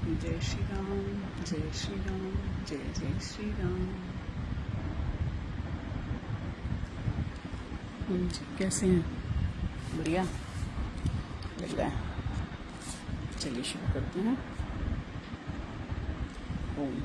जय श्री राम, जय श्री राम, जय जय श्री राम। जी कैसे हैं? बढ़िया लग रहा है। चलिए शुरू करते हैं। ओम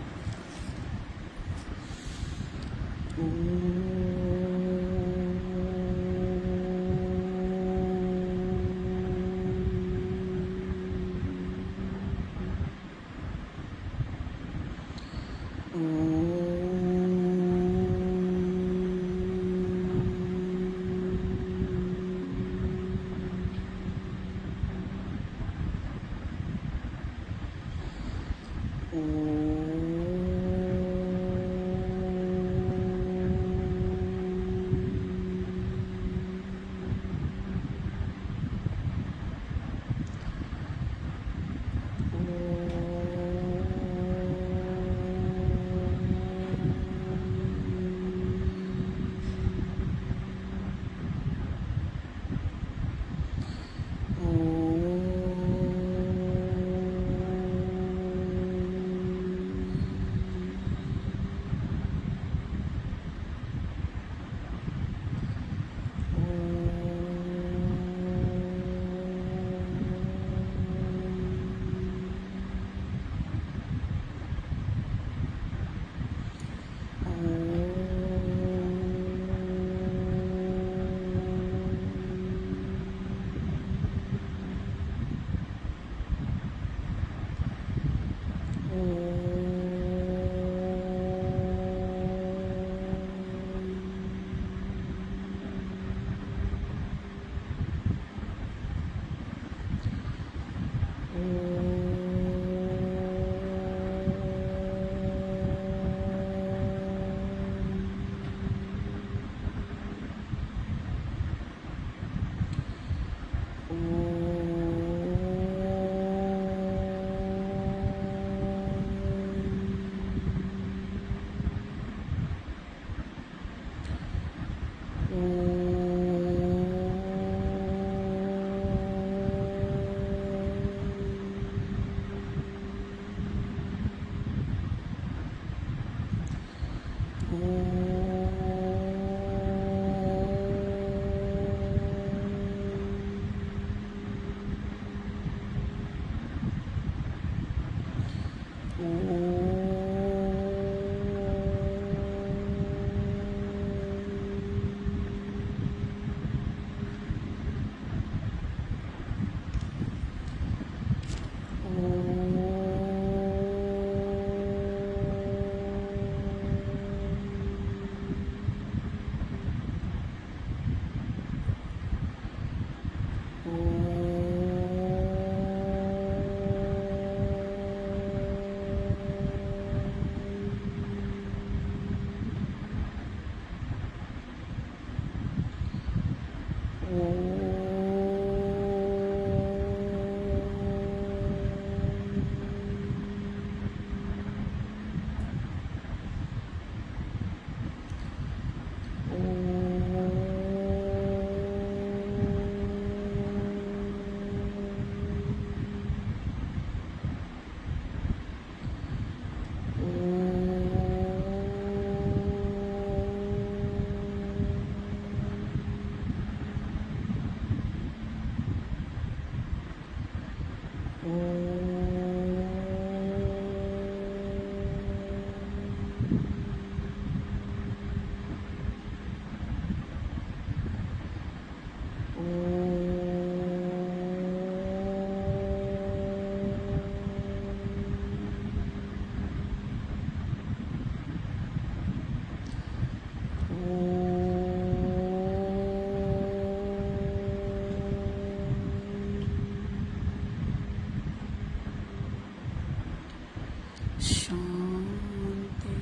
शांति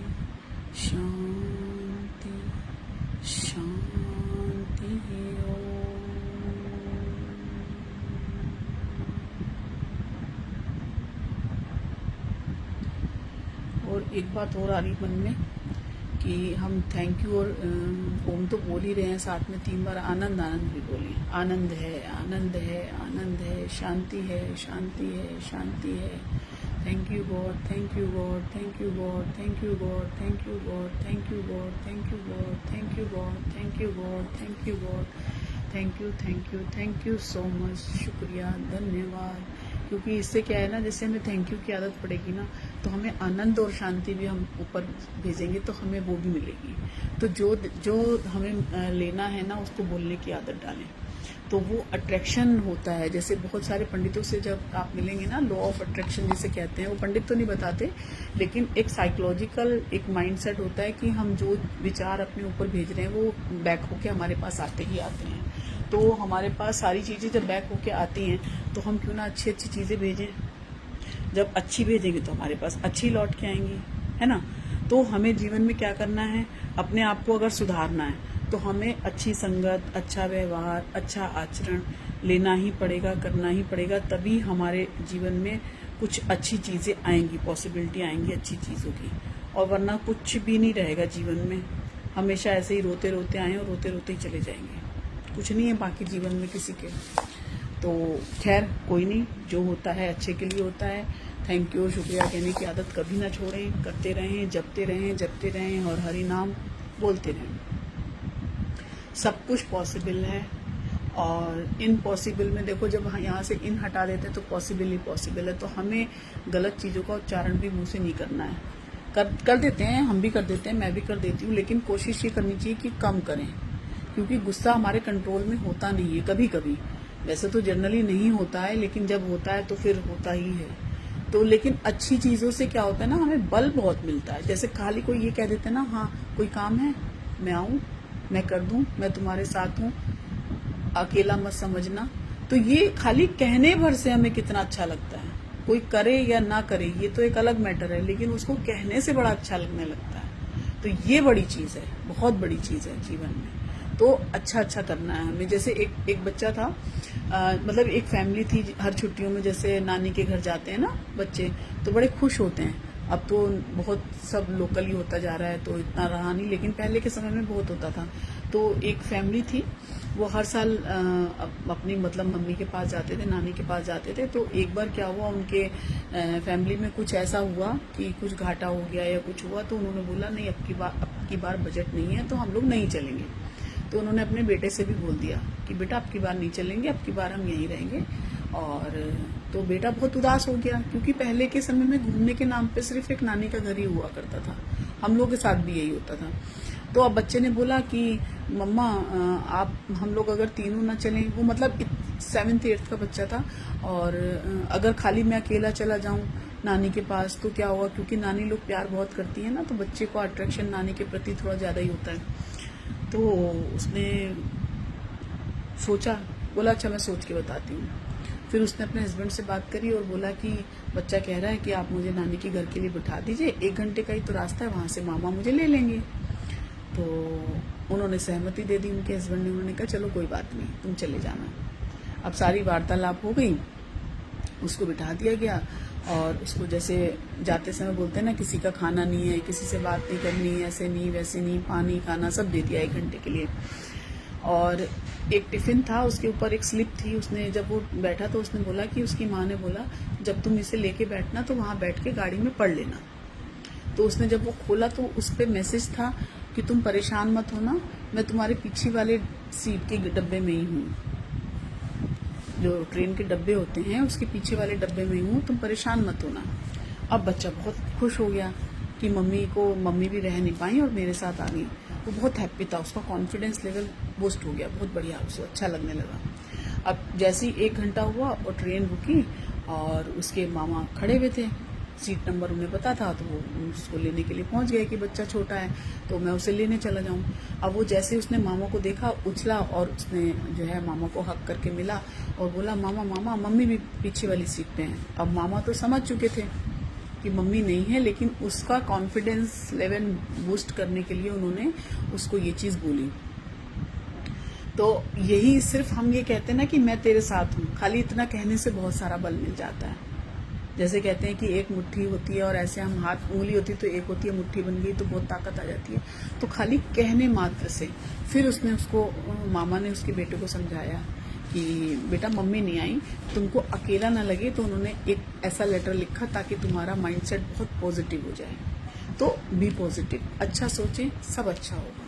शांति शांति। और एक बात और आ रही मन में कि हम थैंक यू और ओम तो बोल ही रहे हैं, साथ में 3 बार आनंद आनंद भी बोलिए। आनंद है, आनंद है, आनंद है, शांति है, शांति है, शांति है। Thank you God, thank you God, thank you God, thank you God, thank you God, thank you God, thank you God, thank you God, thank you God, thank you God, thank you, thank you, thank you so much, शुक्रिया, धन्यवाद। क्योंकि इससे क्या है ना, जैसे हमें thank you की आदत पड़ेगी ना, तो हमें आनंद और शांति भी हम ऊपर भेजेंगे तो हमें वो भी मिलेगी। तो जो जो हमें लेना है ना, उसको बोलने की आदत डालें, तो वो अट्रैक्शन होता है। जैसे बहुत सारे पंडितों से जब आप मिलेंगे ना, लॉ ऑफ अट्रैक्शन जिसे कहते हैं, वो पंडित तो नहीं बताते, लेकिन एक साइकोलॉजिकल एक माइंडसेट होता है कि हम जो विचार अपने ऊपर भेज रहे हैं वो बैक होके हमारे पास आते ही आते हैं। तो हमारे पास सारी चीज़ें जब बैक होके आती हैं तो हम क्यों ना अच्छी अच्छी चीज़ें भेजें। जब अच्छी भेजेंगे तो हमारे पास अच्छी लौट के आएंगी, है ना। तो हमें जीवन में क्या करना है, अपने आप को अगर सुधारना है तो हमें अच्छी संगत, अच्छा व्यवहार, अच्छा आचरण लेना ही पड़ेगा, करना ही पड़ेगा, तभी हमारे जीवन में कुछ अच्छी चीज़ें आएंगी, पॉसिबिलिटी आएंगी अच्छी चीज़ों की। और वरना कुछ भी नहीं रहेगा जीवन में, हमेशा ऐसे ही रोते रोते आए और रोते रोते ही चले जाएंगे, कुछ नहीं है बाकी जीवन में किसी के। तो खैर कोई नहीं, जो होता है अच्छे के लिए होता है। थैंक यू, शुक्रिया कहने की आदत कभी ना छोड़ें, करते रहें, जपते रहें और हरि नाम बोलते रहें। सब कुछ पॉसिबल है। और इम्पॉसिबल में देखो, जब यहाँ से इन हटा देते हैं तो पॉसिबल ही पॉसिबल है। तो हमें गलत चीज़ों का उच्चारण भी मुंह से नहीं करना है। कर देते हैं, हम भी कर देते हैं, मैं भी कर देती हूँ, लेकिन कोशिश ये करनी चाहिए कि कम करें, क्योंकि गुस्सा हमारे कंट्रोल में होता नहीं है कभी कभी। वैसे तो जनरली नहीं होता है, लेकिन जब होता है तो फिर होता ही है। तो लेकिन अच्छी चीज़ों से क्या होता है ना, हमें बल बहुत मिलता है। जैसे खाली कोई ये कह देते हैं ना, हाँ कोई काम है, मैं आऊँ, मैं कर दूं, मैं तुम्हारे साथ हूँ, अकेला मत समझना। तो ये खाली कहने भर से हमें कितना अच्छा लगता है। कोई करे या ना करे ये तो एक अलग मैटर है, लेकिन उसको कहने से बड़ा अच्छा लगने लगता है। तो ये बड़ी चीज़ है, बहुत बड़ी चीज़ है जीवन में। तो अच्छा अच्छा करना है हमें। जैसे एक बच्चा था, मतलब एक फैमिली थी, हर छुट्टियों में जैसे नानी के घर जाते हैं ना बच्चे, तो बड़े खुश होते हैं। अब तो बहुत सब लोकल ही होता जा रहा है, तो इतना रहा नहीं, लेकिन पहले के समय में बहुत होता था। तो एक फैमिली थी, वो हर साल अपनी मतलब मम्मी के पास जाते थे, नानी के पास जाते थे। तो एक बार क्या हुआ, उनके फैमिली में कुछ ऐसा हुआ कि कुछ घाटा हो गया या कुछ हुआ, तो उन्होंने बोला नहीं, अब की बार बजट नहीं है तो हम लोग नहीं चलेंगे। तो उन्होंने अपने बेटे से भी बोल दिया कि बेटा अब की बार नहीं चलेंगे, अब की बार हम यहीं रहेंगे। और तो बेटा बहुत उदास हो गया, क्योंकि पहले के समय में घूमने के नाम पे सिर्फ एक नानी का घर ही हुआ करता था। हम लोग के साथ भी यही होता था। तो अब बच्चे ने बोला कि मम्मा आप हम लोग अगर तीनों ना चलें, वो मतलब 7th 8th का बच्चा था, और अगर खाली मैं अकेला चला जाऊं नानी के पास तो क्या होगा, क्योंकि नानी लोग प्यार बहुत करती है ना, तो बच्चे को अट्रैक्शन नानी के प्रति थोड़ा ज़्यादा ही होता है। तो उसने सोचा, बोला अच्छा मैं सोच के बताती हूँ। फिर उसने अपने हस्बैंड से बात करी और बोला कि बच्चा कह रहा है कि आप मुझे नानी के घर के लिए बिठा दीजिए, 1 घंटे का ही तो रास्ता है, वहाँ से मामा मुझे ले लेंगे। तो उन्होंने सहमति दे दी, उनके हस्बैंड ने। उन्होंने कहा चलो कोई बात नहीं, तुम चले जाना। अब सारी वार्तालाप हो गई, उसको बिठा दिया गया, और उसको जैसे जाते समय बोलते हैं ना, किसी का खाना नहीं है, किसी से बात नहीं करनी, ऐसे नहीं वैसे नहीं, पानी खाना सब दे दिया 1 घंटे के लिए। और एक टिफिन था, उसके ऊपर एक स्लिप थी। उसने जब वो बैठा तो उसने बोला कि उसकी माँ ने बोला जब तुम इसे लेके बैठना तो वहाँ बैठ के गाड़ी में पढ़ लेना। तो उसने जब वो खोला तो उस पर मैसेज था कि तुम परेशान मत होना, मैं तुम्हारे पीछे वाले सीट के डब्बे में ही हूँ, जो ट्रेन के डब्बे होते हैं उसके पीछे वाले डब्बे में हूँ, तुम परेशान मत होना। अब बच्चा बहुत खुश हो गया कि मम्मी भी रह नहीं पाई और मेरे साथ आ गई। वो बहुत हैप्पी था, उसका कॉन्फिडेंस लेवल बूस्ट हो गया, बहुत बढ़िया, उसको अच्छा लगने लगा। अब जैसे ही 1 घंटा हुआ और ट्रेन रुकी और उसके मामा खड़े हुए थे, सीट नंबर उन्हें पता था, तो वो उसको लेने के लिए पहुंच गए कि बच्चा छोटा है तो मैं उसे लेने चला जाऊं। अब वो जैसे उसने मामा को देखा, उछला और उसने जो है मामा को हक करके मिला और बोला मामा मामा, मम्मी भी पीछे वाली सीट पे हैं। अब मामा तो समझ चुके थे कि मम्मी नहीं है, लेकिन उसका कॉन्फिडेंस लेवल बूस्ट करने के लिए उन्होंने उसको ये चीज़ बोली। तो यही सिर्फ हम ये कहते हैं ना कि मैं तेरे साथ हूँ, खाली इतना कहने से बहुत सारा बल मिल जाता है। जैसे कहते हैं कि एक मुट्ठी होती है और ऐसे हम हाथ उंगली होती है तो एक होती है, मुट्ठी बन गई तो बहुत ताकत आ जाती है। तो खाली कहने मात्र से फिर उसने उसको, मामा ने उसके बेटे को समझाया कि बेटा मम्मी नहीं आई, तुमको अकेला ना लगे, तो उन्होंने एक ऐसा लेटर लिखा ताकि तुम्हारा माइंडसेट बहुत पॉजिटिव हो जाए। तो बी पॉजिटिव, अच्छा सोचें, सब अच्छा होगा।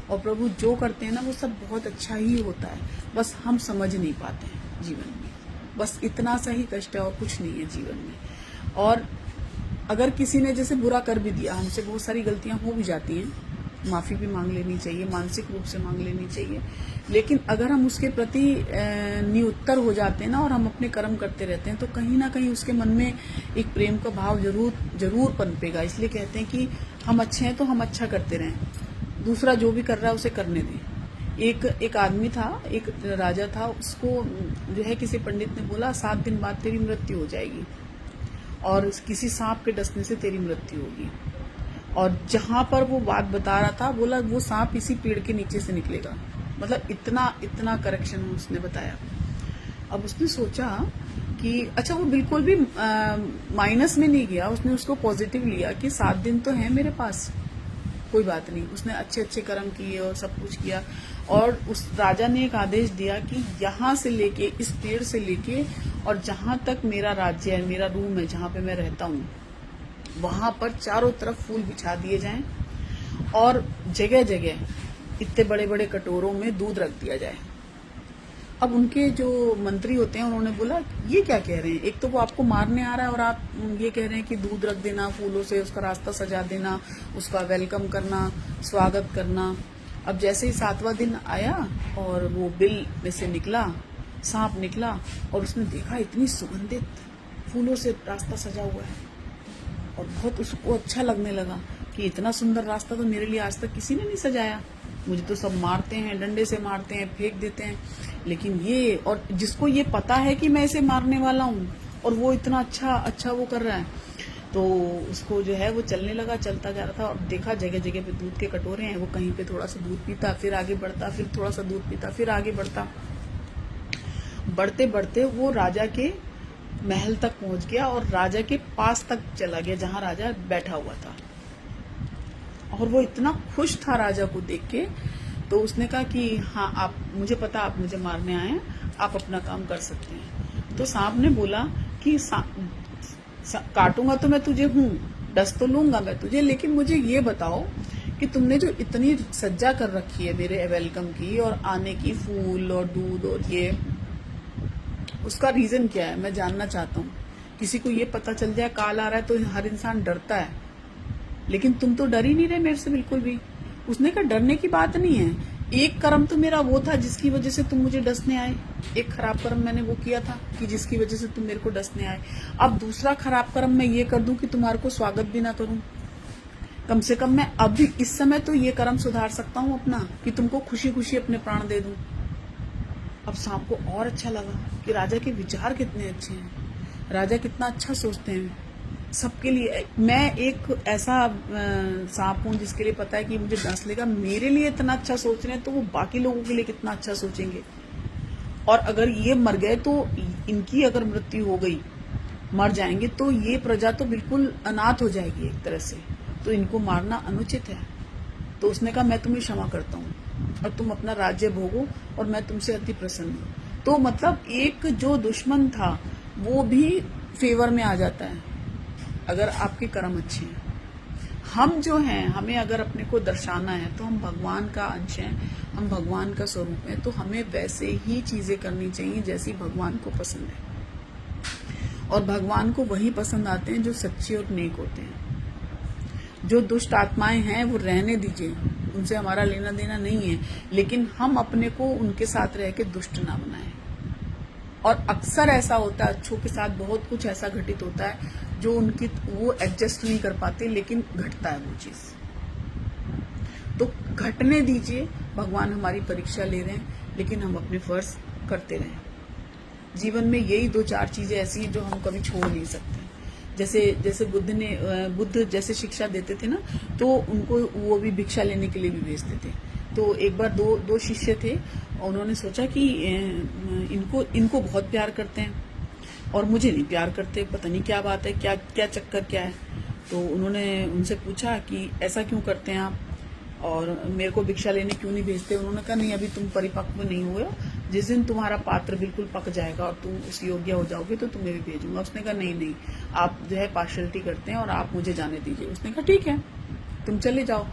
और प्रभु जो करते हैं ना वो सब बहुत अच्छा ही होता है, बस हम समझ नहीं पाते हैं जीवन में। बस इतना सा ही कष्ट है और कुछ नहीं है जीवन में। और अगर किसी ने जैसे बुरा कर भी दिया, हमसे बहुत सारी गलतियां हो भी जाती हैं, माफ़ी भी मांग लेनी चाहिए, मानसिक रूप से मांग लेनी चाहिए। लेकिन अगर हम उसके प्रति निरुत्तर हो जाते हैं ना और हम अपने कर्म करते रहते हैं, तो कहीं ना कहीं उसके मन में एक प्रेम का भाव जरूर पनपेगा। इसलिए कहते हैं कि हम अच्छे हैं तो हम अच्छा करते रहें, दूसरा जो भी कर रहा है उसे करने दें। एक आदमी था, एक राजा था, उसको जो है किसी पंडित ने बोला 7 दिन बाद तेरी मृत्यु हो जाएगी और किसी सांप के डसने से तेरी मृत्यु होगी। और जहां पर वो बात बता रहा था, बोला वो सांप इसी पेड़ के नीचे से निकलेगा। मतलब इतना करेक्शन उसने बताया। अब उसने सोचा कि अच्छा, वो बिल्कुल भी माइनस में नहीं गया, उसने उसको पॉजिटिव लिया कि 7 दिन तो है मेरे पास, कोई बात नहीं। उसने अच्छे कर्म किए और सब कुछ किया। और उस राजा ने एक आदेश दिया कि यहाँ से लेके, इस पेड़ से लेके और जहां तक मेरा राज्य है, मेरा रूम है जहां पे मैं रहता हूँ, वहां पर चारों तरफ फूल बिछा दिए जाएं और जगह जगह इतने बड़े बड़े कटोरों में दूध रख दिया जाए। अब उनके जो मंत्री होते हैं उन्होंने बोला ये क्या कह रहे हैं, एक तो वो आपको मारने आ रहा है और आप ये कह रहे हैं कि दूध रख देना, फूलों से उसका रास्ता सजा देना, उसका वेलकम करना, स्वागत करना। अब जैसे ही 7वां दिन आया और वो बिल में से निकला, सांप निकला और उसने देखा इतनी सुगंधित फूलों से रास्ता सजा हुआ है और बहुत उसको अच्छा लगने लगा कि इतना सुंदर रास्ता तो मेरे लिए आज तक किसी ने नहीं सजाया। मुझे तो सब मारते हैं, डंडे से मारते हैं, फेंक देते हैं, लेकिन ये, और जिसको ये पता है कि मैं इसे मारने वाला हूँ और वो इतना अच्छा वो कर रहा है, तो उसको जो है वो चलने लगा, चलता जा रहा था और देखा जगह जगह पे दूध के कटोरे हैं। वो कहीं पे थोड़ा सा दूध पीता, फिर आगे बढ़ता, फिर थोड़ा सा दूध पीता, फिर आगे बढ़ता। बढ़ते बढ़ते वो राजा के महल तक पहुंच गया और राजा के पास तक चला गया जहां राजा बैठा हुआ था। और वो इतना खुश था राजा को देख के, तो उसने कहा कि हाँ, आप, मुझे पता आप मुझे मारने आए हैं, आप अपना काम कर सकते हैं। तो सांप ने बोला कि काटूंगा तो मैं तुझे हूँ, डस तो लूंगा मैं तुझे, लेकिन मुझे ये बताओ कि तुमने जो इतनी सज्जा कर रखी है मेरे वेलकम की और आने की, फूल और दूध और ये, उसका रीजन क्या है, मैं जानना चाहता हूँ। किसी को ये पता चल जाए काल आ रहा है तो हर इंसान डरता है, लेकिन तुम तो डर ही नहीं रहे मेरे से बिल्कुल भी। उसने कहा डरने की बात नहीं है, एक कर्म तो मेरा वो था जिसकी वजह से तुम मुझे डसने आए, एक खराब कर्म मैंने वो किया था कि जिसकी वजह से तुम मेरे को डसने आए। अब दूसरा खराब कर्म मैं ये कर दूं कि तुम्हारे को स्वागत भी ना करूं। कम से कम मैं अभी इस समय तो ये कर्म सुधार सकता हूँ अपना कि तुमको खुशी खुशी अपने प्राण दे दूं। अब सांप को और अच्छा लगा कि राजा के विचार कितने अच्छे हैं, राजा कितना अच्छा सोचते हैं सबके लिए। मैं एक ऐसा सांप हूं जिसके लिए पता है कि मुझे डस लेगा, मेरे लिए इतना अच्छा सोच रहे हैं तो वो बाकी लोगों के लिए कितना अच्छा सोचेंगे। और अगर ये मर गए तो इनकी अगर मृत्यु हो गई, मर जाएंगे, तो ये प्रजा तो बिल्कुल अनाथ हो जाएगी एक तरह से, तो इनको मारना अनुचित है। तो उसने कहा मैं तुम्हें क्षमा करता हूँ और तुम अपना राज्य भोगो और मैं तुमसे अति प्रसन्न हूँ। तो मतलब एक जो दुश्मन था वो भी फेवर में आ जाता है अगर आपके कर्म अच्छे हैं। हम जो हैं, हमें अगर अपने को दर्शाना है तो हम भगवान का अंश हैं, हम भगवान का स्वरूप हैं, तो हमें वैसे ही चीजें करनी चाहिए जैसी भगवान को पसंद है। और भगवान को वही पसंद आते हैं जो सच्चे और नेक होते हैं। जो दुष्ट आत्माएं हैं वो रहने दीजिए, उनसे हमारा लेना देना नहीं है, लेकिन हम अपने को उनके साथ रह के दुष्ट ना बनाएं। और अक्सर ऐसा होता है, अच्छों के साथ बहुत कुछ ऐसा घटित होता है जो उनकी वो एडजस्ट नहीं कर पाते, लेकिन घटता है वो चीज, तो घटने दीजिए। भगवान हमारी परीक्षा ले रहे हैं, लेकिन हम अपने फर्ज करते रहें। जीवन में यही 2-4 चीजें ऐसी हैं जो हम कभी छोड़ नहीं सकते। जैसे बुद्ध जैसे शिक्षा देते थे ना, तो उनको वो भी भिक्षा लेने के लिए भी भेजते थे। तो एक बार दो शिष्य थे, उन्होंने सोचा कि इनको बहुत प्यार करते हैं और मुझे नहीं प्यार करते, पता नहीं क्या बात है, क्या चक्कर क्या है। तो उन्होंने उनसे पूछा कि ऐसा क्यों करते हैं आप और मेरे को भिक्षा लेने क्यों नहीं भेजते। उन्होंने कहा नहीं, अभी तुम परिपक्व नहीं हुए हो, जिस दिन तुम्हारा पात्र बिल्कुल पक जाएगा और तुम उस योग्य हो जाओगे तो तुम्हें भी भेजूंगा। उसने कहा नहीं नहीं, आप जो है पार्शलिटी करते हैं और आप मुझे जाने दीजिए। उसने कहा ठीक है, तुम चले जाओ।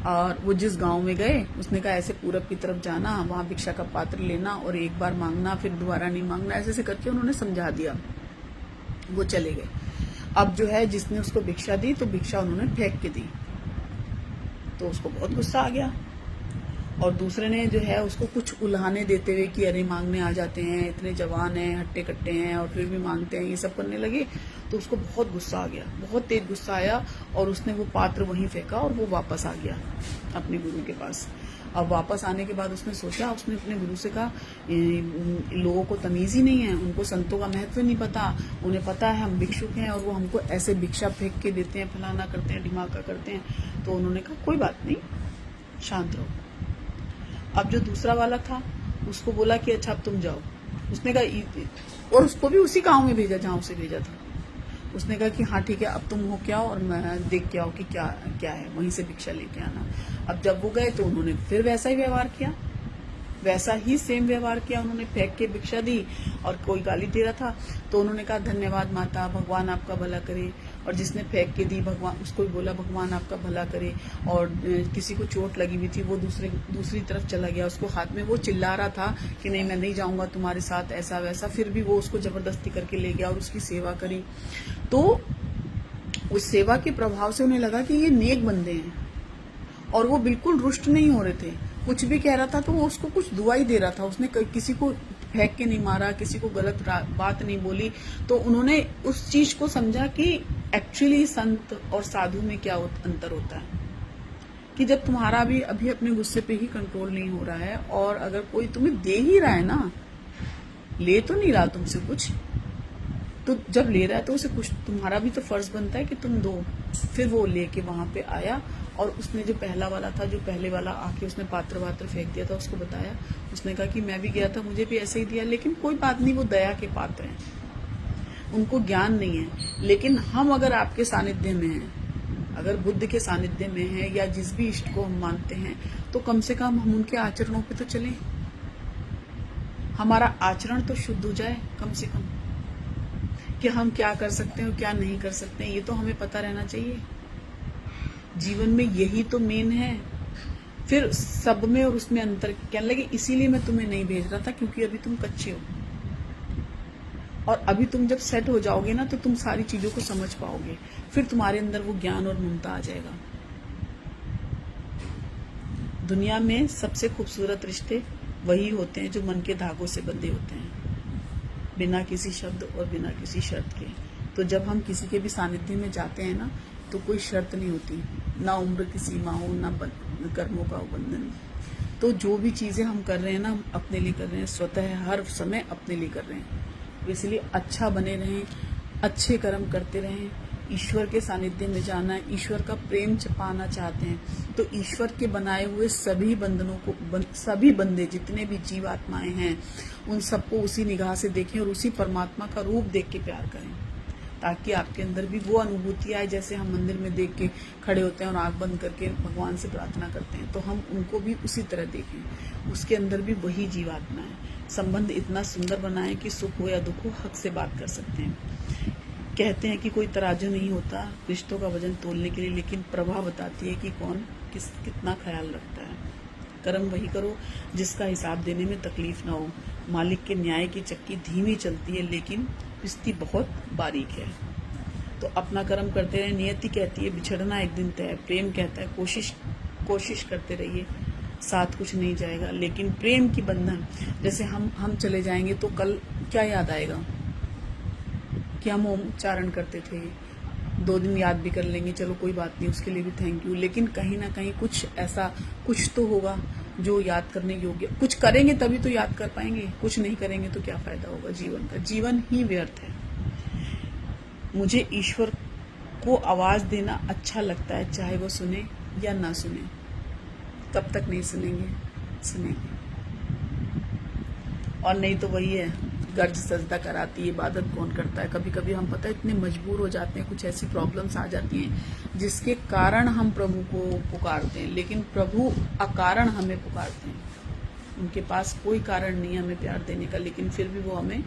और वो जिस गांव में गए, उसने कहा ऐसे पूरब की तरफ जाना, वहां भिक्षा का पात्र लेना और एक बार मांगना, फिर दोबारा नहीं मांगना, ऐसे ऐसे करके उन्होंने समझा दिया। वो चले गए। अब जो है जिसने उसको भिक्षा दी तो भिक्षा उन्होंने फेंक के दी, तो उसको बहुत गुस्सा आ गया। और दूसरे ने जो है उसको कुछ उल्हाने देते हुए कि अरे मांगने आ जाते हैं, इतने जवान हैं, हट्टे कट्टे हैं और फिर भी मांगते हैं, ये सब करने लगे। तो उसको बहुत गुस्सा आ गया, बहुत तेज गुस्सा आया और उसने वो पात्र वहीं फेंका और वो वापस आ गया अपने गुरु के पास। अब वापस आने के बाद उसने सोचा, उसने अपने गुरु से कहा लोगों को तमीज ही नहीं है, उनको संतों का महत्व नहीं पता, उन्हें पता है हम भिक्षुक हैं और वो हमको ऐसे भिक्षा फेंक के देते हैं, फलाना करते हैं, ढिमाका करते हैं। तो उन्होंने कहा कोई बात नहीं, शांत रहो। अब जो दूसरा वाला था उसको बोला कि अच्छा अब तुम जाओ। उसने कहा, और उसको भी उसी गांव में भेजा जहां उसे भेजा था। उसने कहा कि हाँ ठीक है, अब तुम हो क्या और मैं देख के आओ कि क्या क्या है, वहीं से भिक्षा लेके आना। अब जब वो गए तो उन्होंने फिर वैसा ही व्यवहार किया, वैसा ही सेम व्यवहार किया। उन्होंने फेंक के भिक्षा दी और कोई गाली दे रहा था तो उन्होंने कहा धन्यवाद माता, भगवान आपका भला करे। और जिसने फेंक के दी, भगवान उसको भी बोला भगवान आपका भला करे। और किसी को चोट लगी हुई थी, वो दूसरी तरफ चला गया, उसको हाथ में वो चिल्ला रहा था कि नहीं मैं नहीं जाऊंगा तुम्हारे साथ, ऐसा वैसा, फिर भी वो उसको जबरदस्ती करके ले गया और उसकी सेवा करी। तो उस सेवा के प्रभाव से उन्हें लगा कि ये नेक बंदे हैं और वो बिल्कुल रुष्ट नहीं हो रहे थे। कुछ भी कह रहा था तो वो उसको कुछ दुआ ही दे रहा था। उसने किसी को फेंक के नहीं मारा, किसी को गलत बात नहीं बोली। तो उन्होंने उस चीज को समझा कि एक्चुअली संत और साधु में क्या अंतर होता है, कि जब तुम्हारा भी अभी अपने गुस्से पे ही कंट्रोल नहीं हो रहा है और अगर कोई तुम्हें दे ही रहा है ना, ले तो नहीं रहा तुमसे कुछ, तो जब ले रहा है तो उसे कुछ तुम्हारा भी तो फर्ज बनता है कि तुम दो। फिर वो लेके वहां पे आया और उसने जो पहला वाला था, जो पहले वाला आके उसने पात्र वात्र फेंक दिया था, उसको बताया। उसने कहा कि मैं भी गया था, मुझे भी ऐसे ही दिया, लेकिन कोई बात नहीं, वो दया के पात्र हैं, उनको ज्ञान नहीं है। लेकिन हम अगर आपके सानिध्य में हैं, अगर बुद्ध के सानिध्य में हैं या जिस भी इष्ट को हम मानते हैं, तो कम से कम हम उनके आचरणों पे तो चलें, हमारा आचरण तो शुद्ध हो जाए कम से कम, कि हम क्या कर सकते हैं और क्या नहीं कर सकते हैं, ये तो हमें पता रहना चाहिए। जीवन में यही तो मेन है। फिर सब में और उसमें अंतर कहने लगे, इसीलिए मैं तुम्हें नहीं भेज रहा था क्योंकि अभी तुम कच्चे हो, और अभी तुम जब सेट हो जाओगे ना तो तुम सारी चीजों को समझ पाओगे, फिर तुम्हारे अंदर वो ज्ञान और ममता आ जाएगा। दुनिया में सबसे खूबसूरत रिश्ते वही होते हैं जो मन के धागों से बंधे होते हैं, बिना किसी शब्द और बिना किसी शर्त के। तो जब हम किसी के भी सानिध्य में जाते हैं ना, तो कोई शर्त नहीं होती, ना उम्र की सीमा हो, ना कर्मों का बंधन। तो जो भी चीजें हम कर रहे हैं ना, हम अपने लिए कर रहे हैं, स्वतः हर समय अपने लिए कर रहे हैं। तो इसलिए अच्छा बने रहें, अच्छे कर्म करते रहें। ईश्वर के सानिध्य में जाना है, ईश्वर का प्रेम पाना चाहते हैं तो ईश्वर के बनाए हुए सभी बंधनों को, सभी बंदे जितने भी जीवात्माएं हैं, उन सबको उसी निगाह से देखें और उसी परमात्मा का रूप देख के प्यार करें, ताकि आपके अंदर भी वो अनुभूति आए। जैसे हम मंदिर में देख के खड़े होते हैं और आंख बंद करके भगवान से प्रार्थना करते हैं, तो हम उनको भी उसी तरह देखें, उसके अंदर भी वही जीवात्मा है। संबंध इतना सुंदर बनाए कि सुख हो या दुख हो, हक से बात कर सकते हैं। कहते हैं कि कोई तराजू नहीं होता रिश्तों का वजन तोलने के लिए, लेकिन प्रभा बताती है कि कौन कितना ख्याल रखता है। कर्म वही करो जिसका हिसाब देने में तकलीफ ना हो। मालिक के न्याय की चक्की धीमी चलती है लेकिन पिसती बहुत बारीक है। तो अपना कर्म करते रहे। नियति कहती है बिछड़ना एक दिन तय है, प्रेम कहता है कोशिश करते रहिए, साथ कुछ नहीं जाएगा। लेकिन प्रेम की बंधन, जैसे हम चले जाएंगे तो कल क्या याद आएगा कि हम उच्चारण करते थे, 2 दिन याद भी कर लेंगे, चलो कोई बात नहीं, उसके लिए भी थैंक यू। लेकिन कहीं ना कहीं कुछ ऐसा कुछ तो होगा जो याद करने योग्य। कुछ करेंगे तभी तो याद कर पाएंगे, कुछ नहीं करेंगे तो क्या फायदा होगा जीवन का। जीवन ही व्यर्थ है। मुझे ईश्वर को आवाज देना अच्छा लगता है, चाहे वो सुने या ना सुने। कब तक नहीं सुनेंगे। और नहीं तो वही है, गर्ज सजदा कराती है, इबादत कौन करता है। कभी कभी हम पता है इतने मजबूर हो जाते हैं, कुछ ऐसी प्रॉब्लम्स आ जाती हैं जिसके कारण हम प्रभु को पुकारते हैं, लेकिन प्रभु अकारण हमें पुकारते हैं। उनके पास कोई कारण नहीं है हमें प्यार देने का, लेकिन फिर भी वो हमें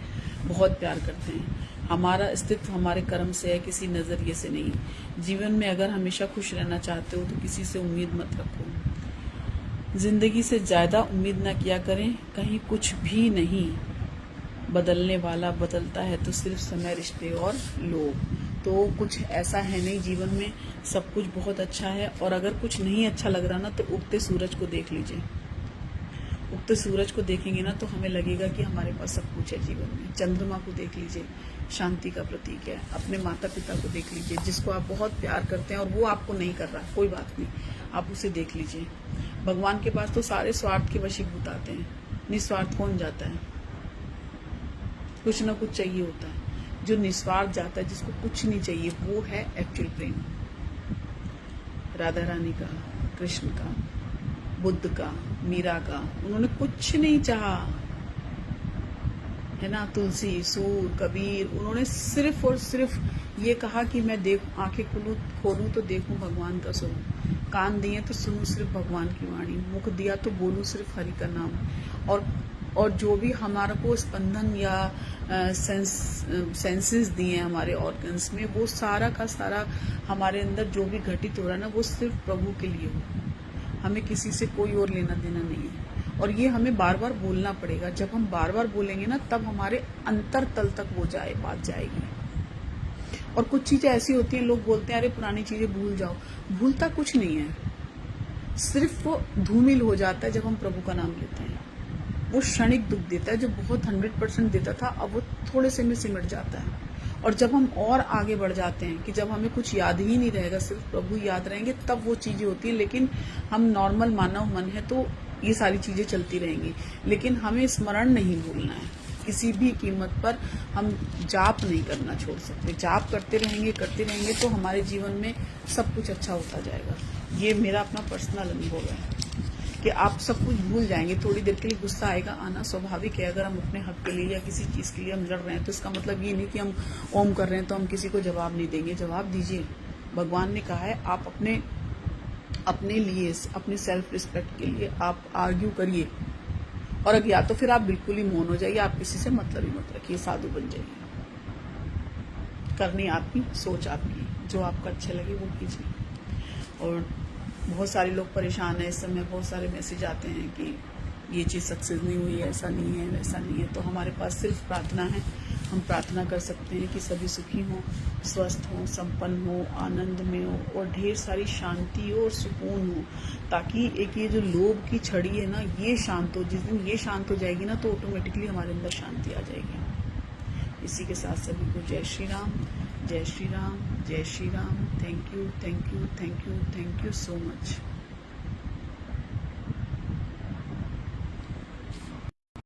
बहुत प्यार करते हैं। हमारा अस्तित्व हमारे कर्म से है, किसी नज़रिए से नहीं। जीवन में अगर हमेशा खुश रहना चाहते हो तो किसी से उम्मीद मत रखो। जिंदगी से ज़्यादा उम्मीद ना किया करें, कहीं कुछ भी नहीं बदलने वाला, बदलता है तो सिर्फ समय, रिश्ते और लोग। तो कुछ ऐसा है नहीं जीवन में, सब कुछ बहुत अच्छा है। और अगर कुछ नहीं अच्छा लग रहा ना तो उगते सूरज को देख लीजिए। उगते सूरज को देखेंगे ना तो हमें लगेगा कि हमारे पास सब कुछ है जीवन में। चंद्रमा को देख लीजिए, शांति का प्रतीक है। अपने माता पिता को देख लीजिए, जिसको आप बहुत प्यार करते हैं और वो आपको नहीं कर रहा, कोई बात नहीं, आप उसे देख लीजिए। भगवान के पास तो सारे स्वार्थ के वशीभूत आते हैं, निस्वार्थ कौन जाता है? कुछ ना कुछ चाहिए होता है। जो निस्वार्थ जाता है, जिसको कुछ नहीं चाहिए, वो है एक्चुअल प्रेम। राधा रानी का, कृष्ण का, बुद्ध का, मीरा का, उन्होंने कुछ नहीं चाहा, है ना। तुलसी, सूर, कबीर, उन्होंने सिर्फ और सिर्फ ये कहा कि मैं आंखें खोलूं तो देखूं भगवान का स्वरूप, कान दिए तो सुनूं सिर्फ भगवान की वाणी, मुख दिया तो बोलूं सिर्फ हरि का नाम। और जो भी हमारे को स्पंदन या सेंसेस दिए हैं हमारे ऑर्गन्स में, वो सारा का सारा हमारे अंदर जो भी घटित हो रहा है ना, वो सिर्फ प्रभु के लिए हो। हमें किसी से कोई और लेना देना नहीं है। और ये हमें बार बार बोलना पड़ेगा। जब हम बार बार बोलेंगे ना, तब हमारे अंतर तल तक वो बात जाएगी। और कुछ चीजें ऐसी होती हैं, लोग बोलते हैं अरे पुरानी चीजें भूल जाओ। भूलता कुछ नहीं है, सिर्फ वो धूमिल हो जाता है जब हम प्रभु का नाम लेते हैं। वो क्षणिक दुख देता है, जो बहुत 100% देता था, अब वो थोड़े से में सिमट जाता है। और जब हम और आगे बढ़ जाते हैं कि जब हमें कुछ याद ही नहीं रहेगा, सिर्फ प्रभु याद रहेंगे, तब वो चीजें होती हैं। लेकिन हम नॉर्मल मानव मन है तो ये सारी चीजें चलती रहेंगी। लेकिन हमें स्मरण नहीं भूलना है, किसी भी कीमत पर हम जाप नहीं करना छोड़ सकते। जाप करते रहेंगे तो हमारे जीवन में सब कुछ अच्छा होता जाएगा। ये मेरा अपना पर्सनल अनुभव है कि आप सब कुछ भूल जाएंगे। थोड़ी देर के लिए गुस्सा आएगा, आना स्वाभाविक है। अगर हम अपने हक के लिए या किसी चीज़ के लिए हम लड़ रहे हैं तो इसका मतलब ये नहीं कि हम ओम कर रहे हैं तो हम किसी को जवाब नहीं देंगे। जवाब दीजिए। भगवान ने कहा है आप अपने लिए, अपने सेल्फ रिस्पेक्ट के लिए आप आर्ग्यू करिए। और अगर या तो फिर आप बिल्कुल ही मौन हो जाइए, आप किसी से मतलब ही मत रखिए, साधु बन जाइए। करनी आपकी, सोच आपकी, जो आपको अच्छा लगे वो कीजिए। और बहुत सारे लोग परेशान हैं इस समय, बहुत सारे मैसेज आते हैं कि ये चीज़ सक्सेस नहीं हुई, ऐसा नहीं है, वैसा नहीं है। तो हमारे पास सिर्फ प्रार्थना है। हम प्रार्थना कर सकते हैं कि सभी सुखी हों, स्वस्थ हों, संपन्न हों, आनंद में हो और ढेर सारी शांति हो और सुकून हो, ताकि एक ये जो लोभ की छड़ी है ना, ये शांत हो। जिस दिन ये शांत हो जाएगी ना, तो ऑटोमेटिकली हमारे अंदर शांति आ जाएगी। इसी के साथ सभी को जय श्री राम, जय श्री राम, जय Shri Ram. Thank you, thank you, thank you, thank you so much.